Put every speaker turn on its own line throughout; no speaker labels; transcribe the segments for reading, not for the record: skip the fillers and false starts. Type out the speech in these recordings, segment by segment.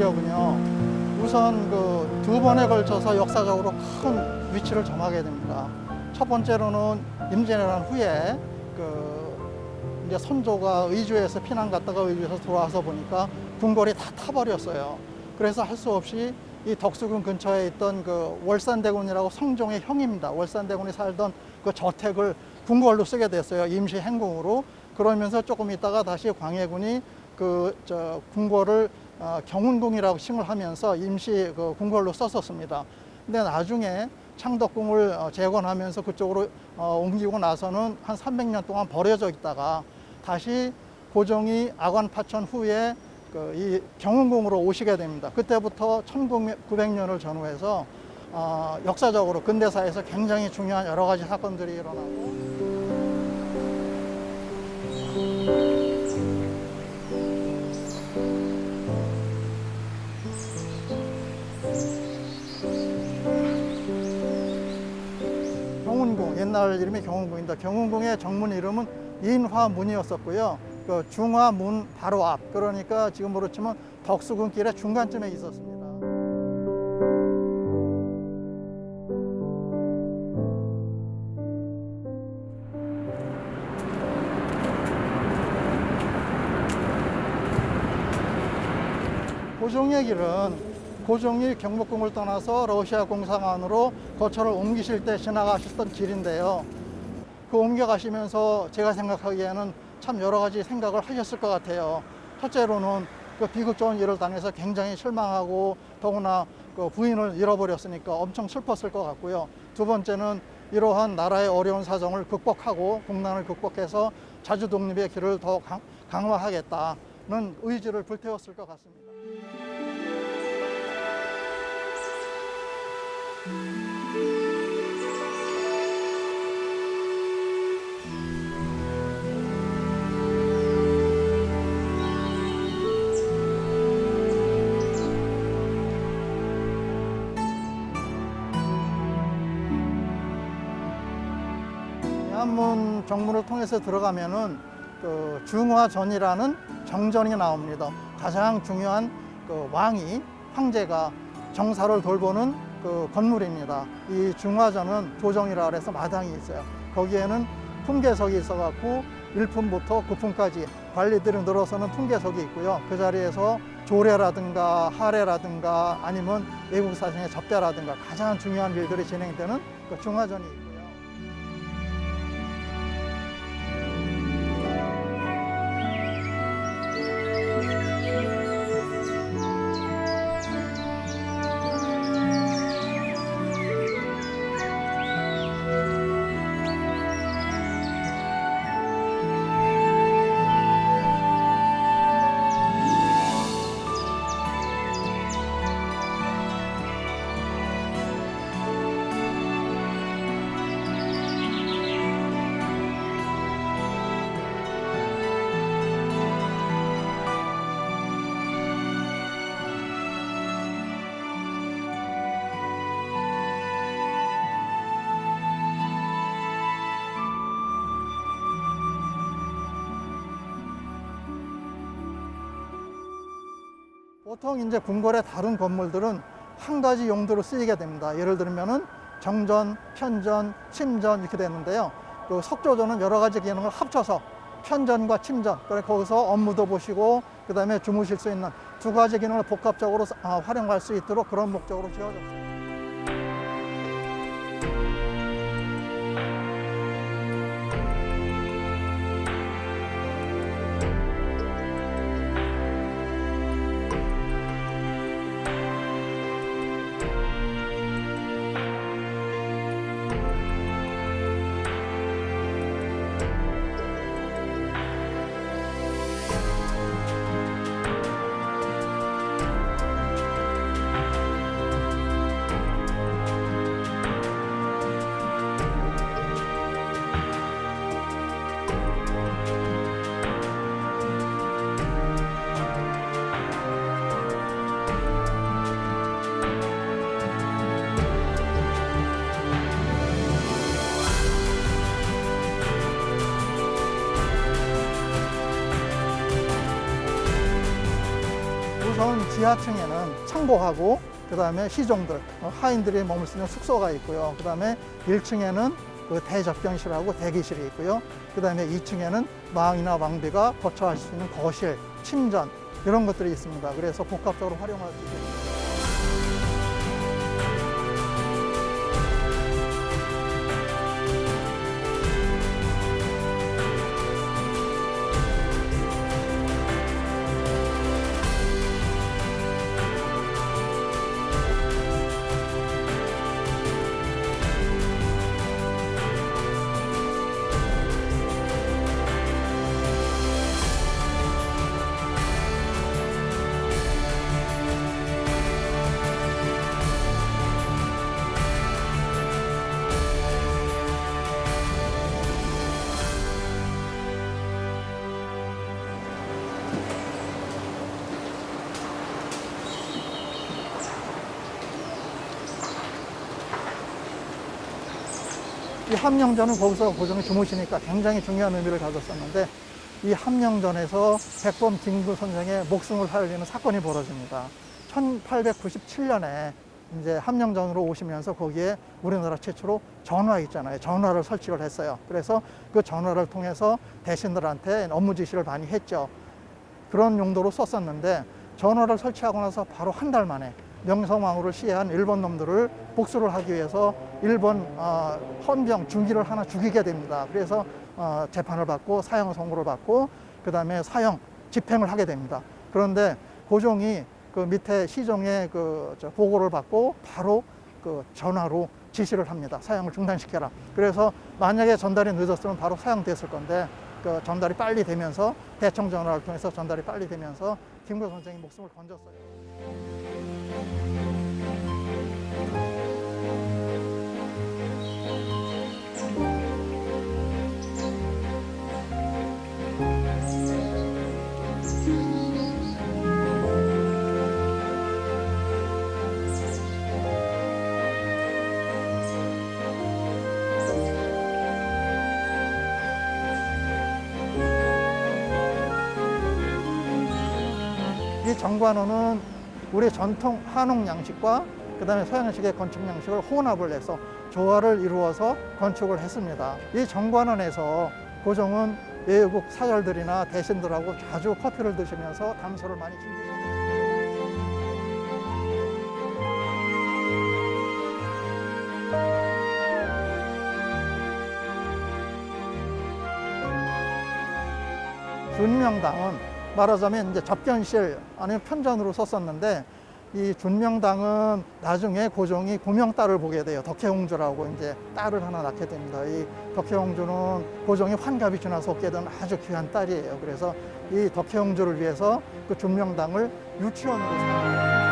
지역은요, 우선 그 두 번에 걸쳐서 역사적으로 큰 위치를 점하게 됩니다. 첫 번째로는 임진왜란 후에 이제 선조가 의주에서 피난 갔다가 의주에서 들어와서 보니까 궁궐이 다 타버렸어요. 그래서 할 수 없이 이 덕수궁 근처에 있던 그 월산대군이라고 성종의 형입니다. 월산대군이 살던 그 저택을 궁궐로 쓰게 됐어요. 임시 행궁으로. 그러면서 조금 있다가 다시 광해군이 궁궐을 경운궁이라고 칭을 하면서 임시 그 궁궐로 썼었습니다. 근데 나중에 창덕궁을 재건하면서 그쪽으로 옮기고 나서는 한 300년 동안 버려져 있다가 다시 고종이 아관파천 후에 이 경운궁으로 오시게 됩니다. 그때부터 1900년을 전후해서 역사적으로 근대사에서 굉장히 중요한 여러 가지 사건들이 일어나고, 경운궁, 옛날 이름이 경운궁입니다. 경운궁의 정문 이름은 인화문이었었고요. 그 중화문 바로 앞, 그러니까 지금으로 치면 덕수궁길의 중간쯤에 있었습니다. 고종의 길은 고종이 경복궁을 떠나서 러시아 공사관으로 거처를 옮기실 때 지나가셨던 길인데요. 그 옮겨가시면서 제가 생각하기에는 참 여러 가지 생각을 하셨을 것 같아요. 첫째로는 그 비극적인 일을 당해서 굉장히 실망하고, 더구나 그 부인을 잃어버렸으니까 엄청 슬펐을 것 같고요. 두 번째는 이러한 나라의 어려운 사정을 극복하고 국난을 극복해서 자주 독립의 길을 더 강화하겠다는 의지를 불태웠을 것 같습니다. 대한문 정문을 통해서 들어가면은 그 중화전이라는 정전이 나옵니다. 가장 중요한 그 왕이, 황제가 정사를 돌보는 그 건물입니다. 이 중화전은 조정이라 그래서 마당이 있어요. 거기에는 풍계석이 있어갖고 1품부터 9품까지 관리들이 늘어서는 풍계석이 있고요. 그 자리에서 조례라든가 하례라든가 아니면 외국 사정의 접대라든가 가장 중요한 일들이 진행되는 그 중화전이 있고요. 보통 이제 궁궐의 다른 건물들은 한 가지 용도로 쓰이게 됩니다. 예를 들면은 정전, 편전, 침전 이렇게 되는데요. 그 석조전은 여러 가지 기능을 합쳐서 편전과 침전, 그래 거기서 업무도 보시고 그다음에 주무실 수 있는 두 가지 기능을 복합적으로 활용할 수 있도록 그런 목적으로 지어졌습니다. 지하층에는 창고하고 그다음에 시종들, 하인들이 머물 수 있는 숙소가 있고요. 그다음에 1층에는 그 대접견실하고 대기실이 있고요. 그다음에 2층에는 왕이나 왕비가 거처할 수 있는 거실, 침전 이런 것들이 있습니다. 그래서 복합적으로 활용할 수 있습니다. 이 함령전은 거기서 고종이 주무시니까 굉장히 중요한 의미를 가졌었는데, 이 함령전에서 백범 김구 선생의 목숨을 살리는 사건이 벌어집니다. 1897년에 이제 함령전으로 오시면서 거기에 우리나라 최초로 전화 있잖아요. 전화를 설치를 했어요. 그래서 그 전화를 통해서 대신들한테 업무 지시를 많이 했죠. 그런 용도로 썼었는데, 전화를 설치하고 나서 바로 한 달 만에 명성황후를 시해한 일본 놈들을 복수를 하기 위해서 일본 헌병 중기를 하나 죽이게 됩니다. 그래서 재판을 받고 사형 선고를 받고 그 다음에 사형 집행을 하게 됩니다. 그런데 고종이 그 밑에 시종의 그 보고를 받고 바로 그 전화로 지시를 합니다. 사형을 중단시켜라. 그래서 만약에 전달이 늦었으면 바로 사형됐을 건데, 그 전달이 빨리 되면서 대청 전화를 통해서 전달이 빨리 되면서 김구 선생이 목숨을 건졌어요. 이 정관원은 우리 전통 한옥 양식과 그다음에 서양식의 건축 양식을 혼합을 해서 조화를 이루어서 건축을 했습니다. 이 정관원에서 고종은 외국 사절들이나 대신들하고 자주 커피를 드시면서 담소를 많이 즐기셨습니다. 준명당은 말하자면 이제 접견실 아니면 편전으로 썼었는데, 이 준명당은 나중에 고종이 고명딸을 보게 돼요. 덕혜옹주라고 이제 딸을 하나 낳게 됩니다. 이 덕혜옹주는 고종이 환갑이 지나서 얻게 된 아주 귀한 딸이에요. 그래서 이 덕혜옹주를 위해서 그 준명당을 유치원으로 삼습니다.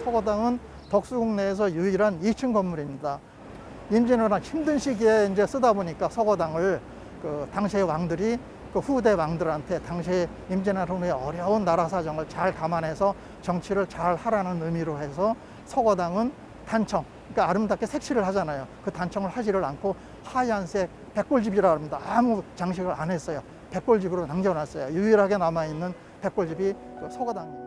서거당은 덕수궁 내에서 유일한 2층 건물입니다. 임진왜란 힘든 시기에 이제 쓰다 보니까 서거당을 그 당시의 왕들이 그 후대 왕들한테 당시 임진왜란 후의 어려운 나라 사정을 잘 감안해서 정치를 잘 하라는 의미로 해서 서거당은 단청, 그러니까 아름답게 색칠을 하잖아요. 그 단청을 하지를 않고 하얀색 백골집이라고 합니다. 아무 장식을 안 했어요. 백골집으로 남겨놨어요. 유일하게 남아있는 백골집이 그 서거당입니다.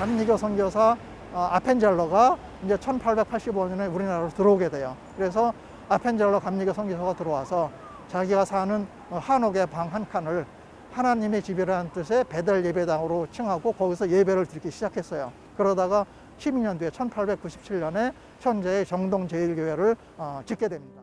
감리교 선교사 아펜젤러가 이제 1885년에 우리나라로 들어오게 돼요. 그래서 아펜젤러 감리교 선교사가 들어와서 자기가 사는 한옥의 방 한 칸을 하나님의 집이라는 뜻의 베델 예배당으로 칭하고 거기서 예배를 드리기 시작했어요. 그러다가 12년 뒤에 1897년에 현재의 정동제일교회를 짓게 됩니다.